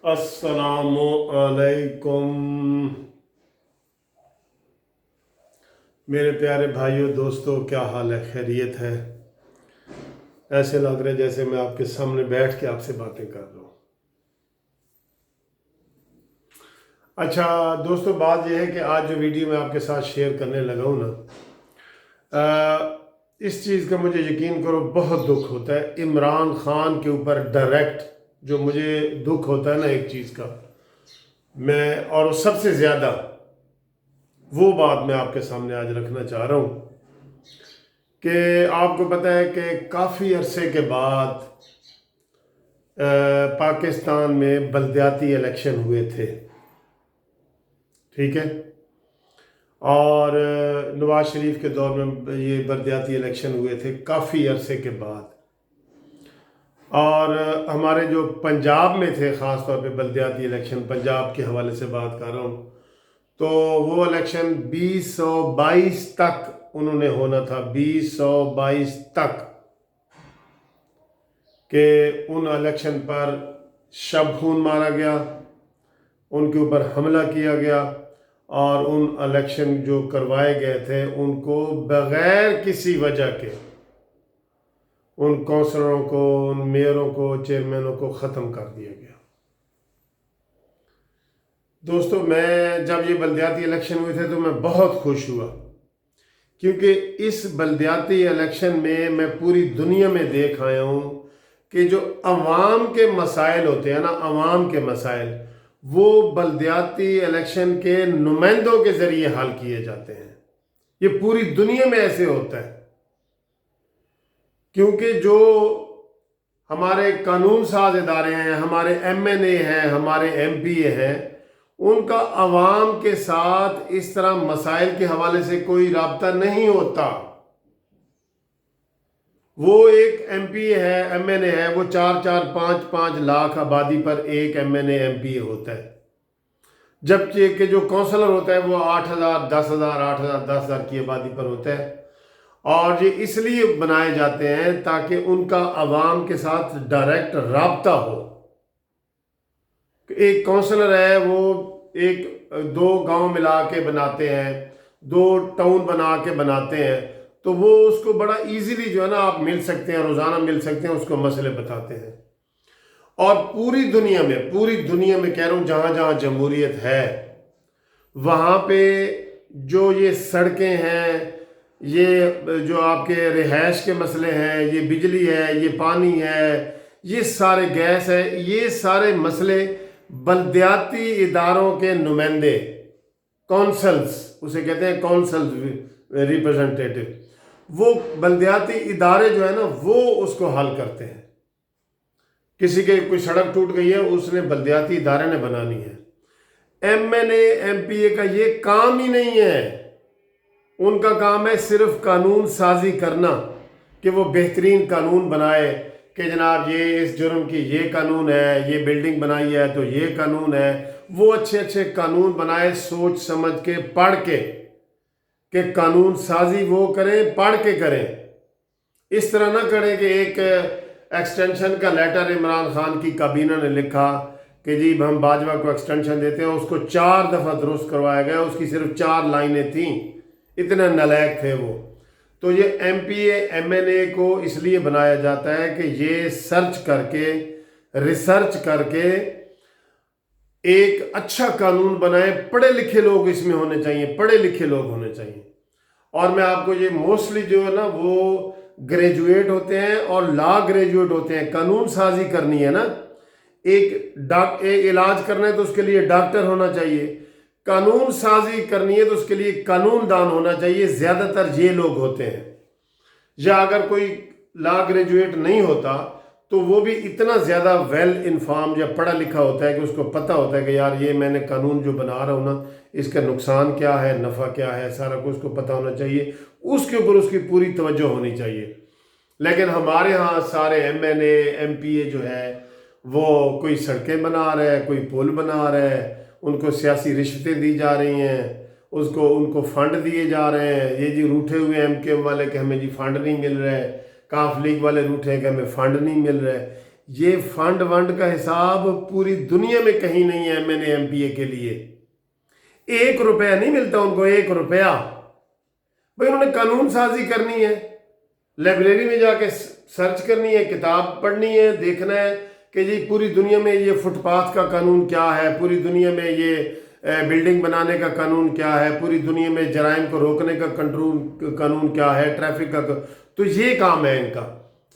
अस्सलामु अलैकुम मेरे प्यारे भाइयों दोस्तों, क्या हाल है? खैरियत है? ऐसे लग रहा है जैसे मैं आपके सामने बैठ के आपसे बातें कर रहा हूँ। अच्छा दोस्तों, बात यह है कि आज जो वीडियो मैं आपके साथ शेयर करने लगा हूँ ना, इस चीज़ का मुझे यकीन करो बहुत दुख होता है। इमरान खान के ऊपर डायरेक्ट जो मुझे दुख होता है ना एक चीज़ का, मैं और सबसे ज़्यादा वो बात मैं आपके सामने आज रखना चाह रहा हूँ कि आपको पता है कि काफ़ी अरसे के बाद पाकिस्तान में बलदियाती इलेक्शन हुए थे, ठीक है। और नवाज शरीफ के दौर में ये बलदियाती इलेक्शन हुए थे काफ़ी अरसे के बाद। और हमारे जो पंजाब में थे ख़ास तौर पे बलदियाती इलेक्शन, पंजाब के हवाले से बात कर रहा हूँ, तो वो इलेक्शन 2022 तक उन्होंने होना था, 2022 तक कि उन इलेक्शन पर शब खून मारा गया, उनके ऊपर हमला किया गया और उन इलेक्शन जो करवाए गए थे उनको बग़ैर किसी वजह के उन कौंसलरों को, उन मेयरों को, चेयरमैनों को ख़त्म कर दिया गया। दोस्तों, मैं जब ये बलदियाती इलेक्शन हुए थे तो मैं बहुत खुश हुआ, क्योंकि इस बलदियाती इलेक्शन में मैं पूरी दुनिया में देख आया हूँ कि जो अवाम के मसाइल होते हैं ना, अवाम के मसाइल, वो बलदियाती इलेक्शन के नुमाइंदों के ज़रिए हल किए जाते हैं। ये पूरी दुनिया में ऐसे होता है, क्योंकि जो हमारे कानून साज इदारे हैं, हमारे MNA हैं, हमारे MPA हैं, उनका अवाम के साथ इस तरह मसाइल के हवाले से कोई राब्ता नहीं होता। वो एक MPA है, MNA है, वो 4-4, 5-5 लाख आबादी पर एक MNA MPA होता है, जबकि कि जो काउंसलर होता है वो 8,000, 10,000, 8,000, 10,000 की आबादी पर होता है। और ये इसलिए बनाए जाते हैं ताकि उनका अवाम के साथ डायरेक्ट राब्ता हो। एक काउंसलर है, वो एक दो गांव मिला के बनाते हैं, दो टाउन बना के बनाते हैं, तो वो उसको बड़ा इजीली जो है ना आप मिल सकते हैं, रोज़ाना मिल सकते हैं, उसको मसले बताते हैं। और पूरी दुनिया में कह रहा हूँ, जहाँ जहाँ जमहूरियत है वहाँ पे जो ये सड़कें हैं, ये जो आपके रिहाइश के मसले हैं, ये बिजली है, ये पानी है, ये सारे गैस है, ये सारे मसले बलदियाती इदारों के नुमाइंदे, कौंसल्स उसे कहते हैं, कौंसल्स रिप्रेजेंटेटिव, वो बलदियाती इदारे जो है ना वो उसको हल करते हैं। किसी के कोई सड़क टूट गई है, उसने बलदियाती इदारे ने बनानी है। MNA MPA का ये काम ही नहीं है। उनका काम है सिर्फ कानून साजी करना, कि वो बेहतरीन कानून बनाए कि जनाब ये इस जुर्म की ये कानून है, ये बिल्डिंग बनाई है तो ये कानून है। वो अच्छे अच्छे कानून बनाए, सोच समझ के, पढ़ के, कि कानून साजी वो करें, पढ़ के करें। इस तरह ना करें कि एक एक्सटेंशन का लेटर इमरान खान की काबीना ने लिखा कि जी हम बाजवा को एक्सटेंशन देते हैं, उसको 4 दफ़ा दुरुस्त करवाया गया, उसकी सिर्फ 4 लाइनें थीं, इतने नालायक थे वो। तो ये MPA MNA को इसलिए बनाया जाता है कि ये सर्च करके, रिसर्च करके एक अच्छा कानून बनाए। पढ़े लिखे लोग इसमें होने चाहिए, पढ़े लिखे लोग होने चाहिए। और मैं आपको ये मोस्टली जो है ना वो ग्रेजुएट होते हैं और लॉ ग्रेजुएट होते हैं। कानून साजी करनी है ना, एक इलाज करना है तो उसके लिए डॉक्टर होना चाहिए, कानून साजी करनी है तो उसके लिए कानूनदान होना चाहिए। ज़्यादातर ये लोग होते हैं। या अगर कोई लॉ ग्रेजुएट नहीं होता तो वो भी इतना ज़्यादा वेल इन्फॉर्म या पढ़ा लिखा होता है कि उसको पता होता है कि यार ये मैंने कानून जो बना रहा हूँ ना, इसका नुकसान क्या है, नफ़ा क्या है, सारा कुछ उसको पता होना चाहिए, उसके ऊपर उसकी पूरी तवज्जो होनी चाहिए। लेकिन हमारे यहाँ सारे MNA MPA जो है वो कोई सड़कें बना रहे हैं, कोई पुल बना रहे हैं, उनको सियासी रिश्वतें दी जा रही हैं, उनको फ़ंड दिए जा रहे हैं। ये जी रूठे हुए MKM वाले कि हमें जी फ़ंड नहीं मिल रहा है, काफ लीग वाले रूठे हैं कि हमें फ़ंड नहीं मिल रहा है। ये फंड वंड का हिसाब पूरी दुनिया में कहीं नहीं है। मैंने MPA के लिए 1 रुपया नहीं मिलता उनको, 1 रुपया। भाई उन्होंने कानून साजी करनी है, लाइब्रेरी में जाके सर्च करनी है, किताब पढ़नी है, देखना है कि जी पूरी दुनिया में ये फुटपाथ का कानून क्या है, पूरी दुनिया में ये बिल्डिंग बनाने का कानून क्या है, पूरी दुनिया में जराइम को रोकने का कानून क्या है, ट्रैफिक का। तो ये काम है इनका,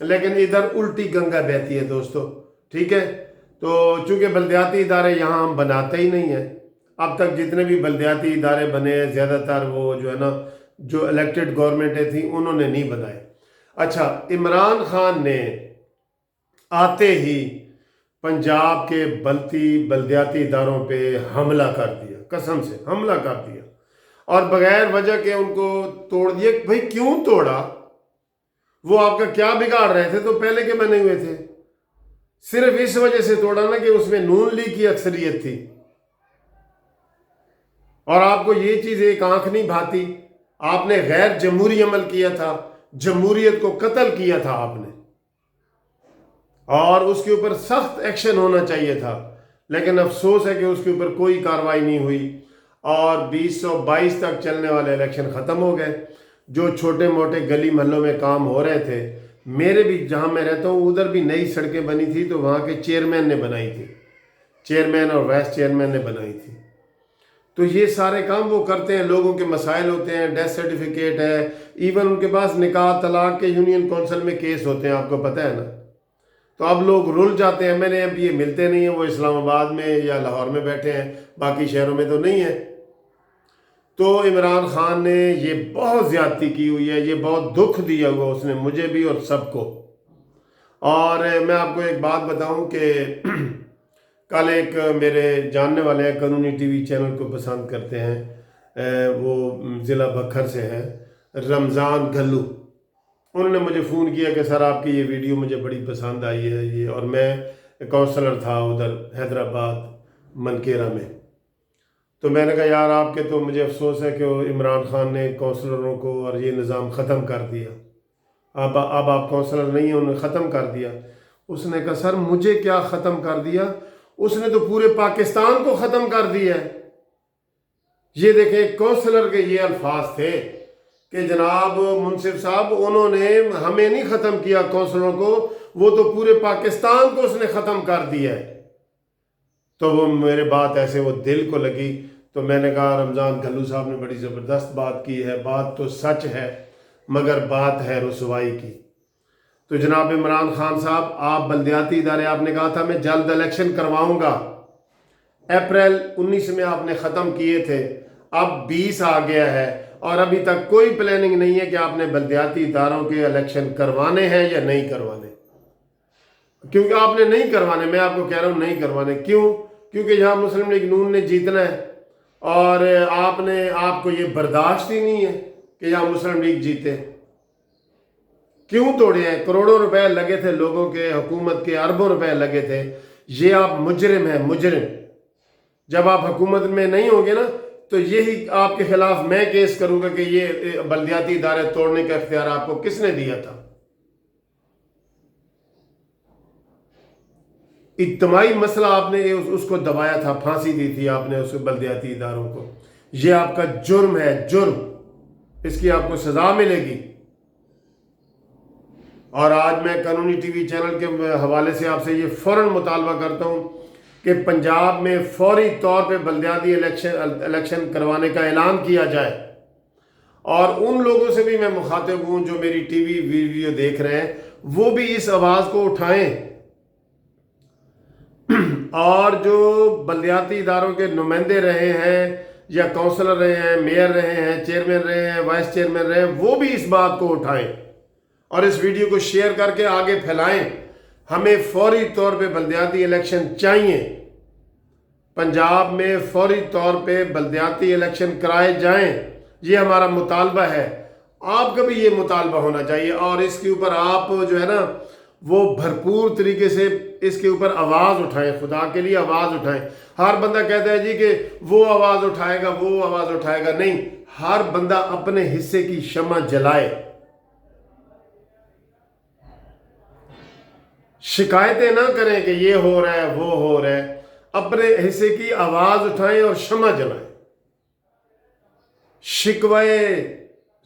लेकिन इधर उल्टी गंगा बहती है दोस्तों, ठीक है। तो चूंकि बल्दियाती इदारे यहाँ हम बनाते ही नहीं हैं, अब तक जितने भी बल्दियाती इदारे बने हैं ज़्यादातर वो जो है ना, जो इलेक्टेड गवर्नमेंटें थी उन्होंने नहीं बनाए। अच्छा, इमरान खान ने आते ही पंजाब के बल्दियाती इदारों पे हमला कर दिया, कसम से हमला कर दिया, और बगैर वजह के उनको तोड़ दिया। भाई क्यों तोड़ा? वो आपका क्या बिगाड़ रहे थे? तो पहले के बने हुए थे। सिर्फ इस वजह से तोड़ा ना कि उसमें नून लीग की अक्सरियत थी, और आपको ये चीज एक आंख नहीं भाती। आपने गैर जमहूरी अमल किया था, जमहूरियत को कत्ल किया था आपने, और उसके ऊपर सख्त एक्शन होना चाहिए था। लेकिन अफसोस है कि उसके ऊपर कोई कार्रवाई नहीं हुई, और 2022 तक चलने वाले इलेक्शन ख़त्म हो गए। जो छोटे मोटे गली महलों में काम हो रहे थे, मेरे भी जहाँ मैं रहता हूँ उधर भी नई सड़कें बनी थी, तो वहाँ के चेयरमैन ने बनाई थी, चेयरमैन और वाइस चेयरमैन ने बनाई थी। तो ये सारे काम वो करते हैं। लोगों के मसाइल होते हैं, डेथ सर्टिफिकेट है, इवन उनके पास निकाह तलाक के यूनियन काउंसिल में केस होते हैं, आपको पता है ना। तो अब लोग रुल जाते हैं, मैंने MPA मिलते नहीं हैं, वो इस्लामाबाद में या लाहौर में बैठे हैं, बाकी शहरों में तो नहीं है। तो इमरान खान ने ये बहुत ज़्यादती की हुई है, ये बहुत दुख दिया हुआ उसने मुझे भी और सबको। और मैं आपको एक बात बताऊं कि कल एक मेरे जानने वाले हैं, कानूनी TV चैनल को पसंद करते हैं, वो ज़िला बखर से हैं, रमज़ान घल्लू। उन्होंने मुझे फ़ोन किया कि सर आपकी ये वीडियो मुझे बड़ी पसंद आई है ये, और मैं काउंसलर था उधर हैदराबाद मनकेरा में। तो मैंने कहा यार आपके तो मुझे अफसोस है कि इमरान खान ने काउंसलरों को और ये निज़ाम ख़त्म कर दिया, अब आप काउंसलर नहीं हैं, उन्होंने ख़त्म कर दिया। उसने कहा सर मुझे क्या ख़त्म कर दिया, उसने तो पूरे पाकिस्तान को ख़त्म कर दिया है। ये देखें, काउंसलर के ये अल्फाज थे कि जनाब मुंसिफ साहब उन्होंने हमें नहीं ख़त्म किया काउंसलरों को, वो तो पूरे पाकिस्तान को उसने ख़त्म कर दिया है। तो वो मेरे बात ऐसे वो दिल को लगी। तो मैंने कहा रमज़ान घल्लू साहब ने बड़ी ज़बरदस्त बात की है, बात तो सच है मगर बात है रुसवाई की। तो जनाब इमरान खान साहब, आप बल्दियाती इदारे, आपने कहा था मैं जल्द इलेक्शन करवाऊंगा, अप्रैल 19 में आपने ख़त्म किए थे, अब 20 आ गया है और अभी तक कोई प्लानिंग नहीं है कि आपने बल्दियाती इदारों के इलेक्शन करवाने हैं या नहीं करवाने। क्योंकि आपने नहीं करवाने, मैं आपको कह रहा हूँ नहीं करवाने। क्यों? क्योंकि यहाँ मुस्लिम लीग नून ने जीतना है, और आपको ये बर्दाश्त ही नहीं है कि यहाँ मुस्लिम लीग जीते। क्यों तोड़े हैं? करोड़ों रुपए लगे थे लोगों के, हुकूमत के अरबों रुपए लगे थे। ये आप मुजरिम हैं, मुजरिम। जब आप हुकूमत में नहीं होंगे ना, तो यही आपके खिलाफ मैं केस करूंगा कि ये बल्दियाती इदारे तोड़ने का इख्तियार आपको किसने दिया था। इज्तिमाई मसला आपने उसको दबाया था, फांसी दी थी आपने उस बल्दियाती इदारों को। ये आपका जुर्म है, जुर्म, इसकी आपको सजा मिलेगी। और आज मैं कानूनी TV चैनल के हवाले से आपसे ये फौरन मुतालबा करता हूँ कि पंजाब में फौरी तौर पे बल्दियाती इलेक्शन करवाने का ऐलान किया जाए। और उन लोगों से भी मैं मुखातिब हूँ जो मेरी TV वीडियो देख रहे हैं, वो भी इस आवाज़ को उठाएं, और जो बल्दियाती इदारों के नुमाइंदे रहे हैं या काउंसलर रहे हैं, मेयर रहे हैं, चेयरमैन रहे हैं, वाइस चेयरमैन रहे हैं, वो भी इस बात को उठाएं और इस वीडियो को शेयर करके आगे फैलाएं। हमें फौरी तौर पे बल्दियाती इलेक्शन चाहिए, पंजाब में फौरी तौर पे बल्दियाती इलेक्शन कराए जाएं, ये हमारा मुतालबा है। आपका भी ये मुतालबा होना चाहिए, और इसके ऊपर आप जो है ना वो भरपूर तरीके से इसके ऊपर आवाज़ उठाएं, खुदा के लिए आवाज़ उठाएं। हर बंदा कहता है जी कि वो आवाज़ उठाएगा, वो आवाज़ उठाएगा, नहीं, हर बंदा अपने हिस्से की शम्मा जलाए। शिकायतें ना करें कि ये हो रहा है वो हो रहा है, अपने हिस्से की आवाज उठाएं और शम्मा जलाएं। शिकवाए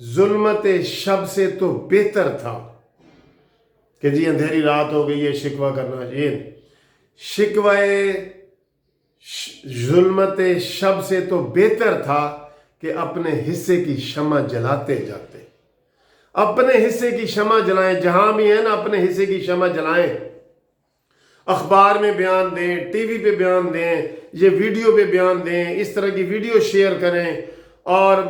जुल्मत शब से तो बेहतर था कि जी अंधेरी रात हो गई है शिकवा करना, ये शिकवाए जुल्मत शब से तो बेहतर था कि अपने हिस्से की शम्मा जलाते जाते। अपने हिस्से की शम्मा जलाएं, जहां भी है ना अपने हिस्से की शम्मा जलाएं। अखबार में बयान दें, टीवी पे बयान दें, ये वीडियो पे बयान दें, इस तरह की वीडियो शेयर करें और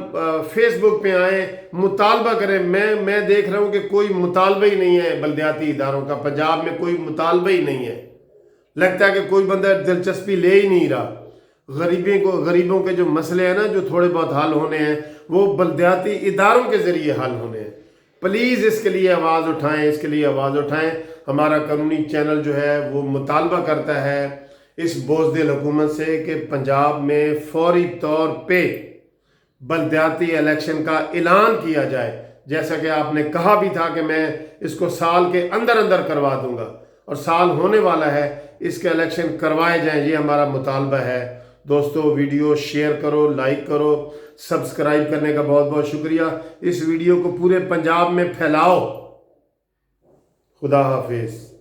फेसबुक पे आए, मुतालबा करें। मैं देख रहा हूं कि कोई मुतालबा ही नहीं है बल्दियाती इदारों का, पंजाब में कोई मुतालबा ही नहीं है। लगता है कि कोई बंदा दिलचस्पी ले ही नहीं रहा। गरीबों के जो मसले हैं ना, जो थोड़े बहुत हल होने हैं, वो बल्दियाती इदारों के ज़रिए हल होने हैं। प्लीज़ इसके लिए आवाज़ उठाएं, इसके लिए आवाज़ उठाएं। हमारा कानूनी चैनल जो है वो मुतालबा करता है इस बोझदिल हुकूमत से कि पंजाब में फौरी तौर पे बल्दियाती इलेक्शन का ऐलान किया जाए। जैसा कि आपने कहा भी था कि मैं इसको साल के अंदर अंदर करवा दूंगा, और साल होने वाला है, इसके इलेक्शन करवाए जाएं, ये हमारा मुतालबा है। दोस्तों, वीडियो शेयर करो, लाइक करो, सब्सक्राइब करने का बहुत बहुत शुक्रिया। इस वीडियो को पूरे पंजाब में फैलाओ। खुदा हाफिज।